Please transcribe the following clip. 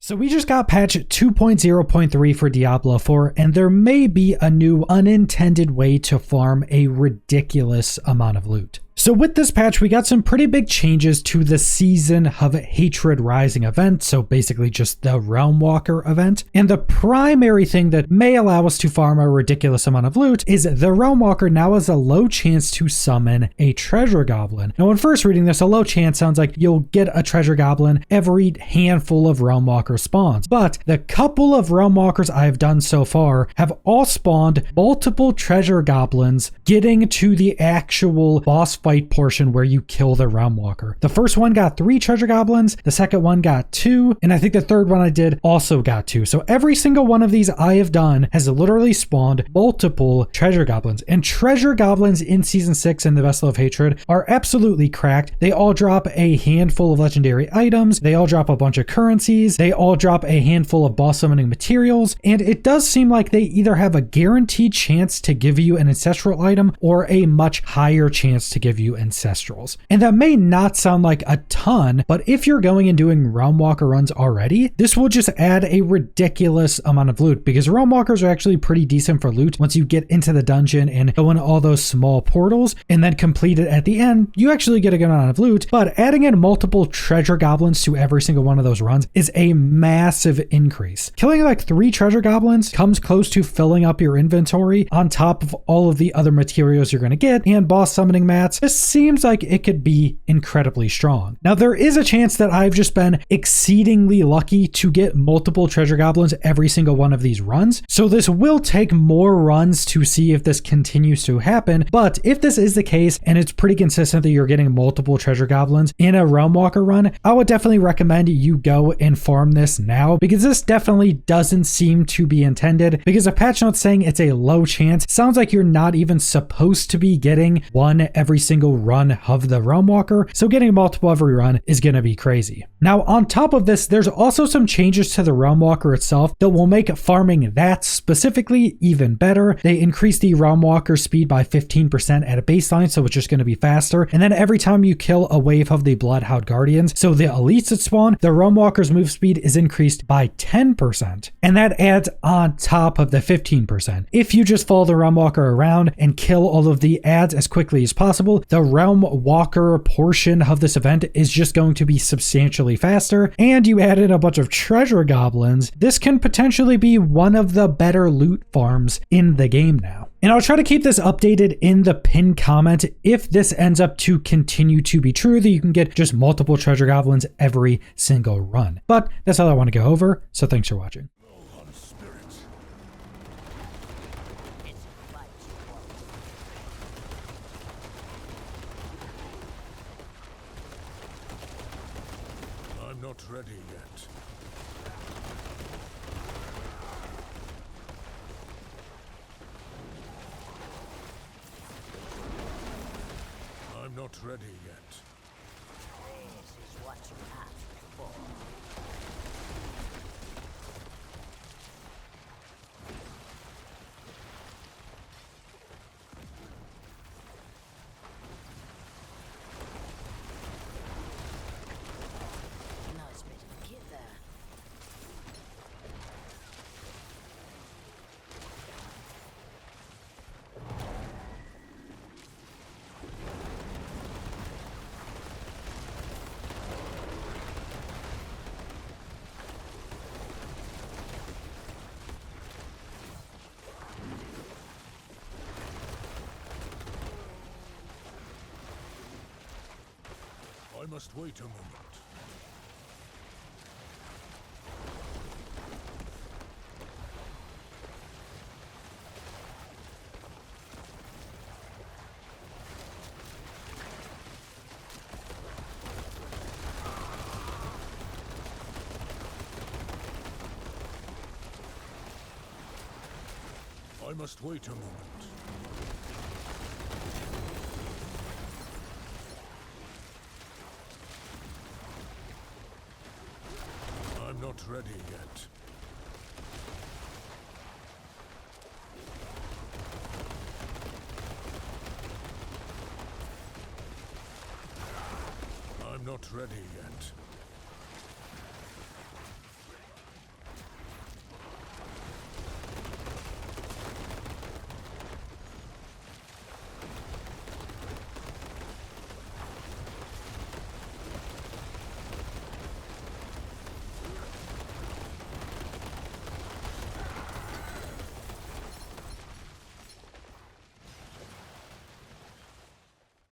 So we just got patch 2.0.3 for Diablo 4, and there may be a new unintended way to farm a ridiculous amount of loot. So with this patch, we got some pretty big changes to the Season of Hatred Rising event, so basically just the Realmwalker event. And the primary thing that may allow us to farm a ridiculous amount of loot is the Realmwalker now has a low chance to summon a treasure goblin. Now when first reading this, a low chance sounds like you'll get a treasure goblin every handful of Realmwalker spawns. But the couple of Realmwalkers I've done so far have all spawned multiple treasure goblins getting to the actual boss fight portion where you kill the Realmwalker. The first one got 3 treasure goblins, the second one got 2, and I think the third one I did also got 2. So every single one of these I have done has literally spawned multiple treasure goblins. And treasure goblins in Season 6 in the Vessel of Hatred are absolutely cracked. They all drop a handful of legendary items, they all drop a bunch of currencies, they all drop a handful of boss summoning materials, and it does seem like they either have a guaranteed chance to give you an ancestral item or a much higher chance to give you ancestrals. And that may not sound like a ton, but if you're going and doing Realmwalker runs already, this will just add a ridiculous amount of loot, because Realmwalkers are actually pretty decent for loot once you get into the dungeon and go in all those small portals and then complete it at the end. You actually get a good amount of loot, but adding in multiple treasure goblins to every single one of those runs is a massive increase. Killing like 3 treasure goblins comes close to filling up your inventory on top of all of the other materials you're going to get and boss summoning mats. This seems like it could be incredibly strong. Now there is a chance that I've just been exceedingly lucky to get multiple treasure goblins every single one of these runs. So this will take more runs to see if this continues to happen. But if this is the case and it's pretty consistent that you're getting multiple treasure goblins in a Realmwalker run, I would definitely recommend you go and farm this now, because this definitely doesn't seem to be intended, because a patch note saying it's a low chance sounds like you're not even supposed to be getting one every single run of the Realmwalker, so getting multiple every run is going to be crazy. Now on top of this, there's also some changes to the Realmwalker itself that will make farming that specifically even better. They increase the Realmwalker speed by 15% at a baseline, so it's just going to be faster, and then every time you kill a wave of the Bloodhound Guardians, so the elites that spawn, the Realmwalker's move speed is increased by 10%, and that adds on top of the 15%. If you just follow the Realmwalker around and kill all of the adds as quickly as possible, the Realmwalker portion of this event is just going to be substantially faster, and you add in a bunch of treasure goblins, this can potentially be one of the better loot farms in the game now. And I'll try to keep this updated in the pinned comment if this ends up to continue to be true, that you can get just multiple treasure goblins every single run. But that's all I want to go over, so thanks for watching. I'm not ready yet. I'm not ready yet. This is what you asked for. Nice bit of kit there. I must wait a moment. I must wait a moment. I'm not ready yet. I'm not ready yet.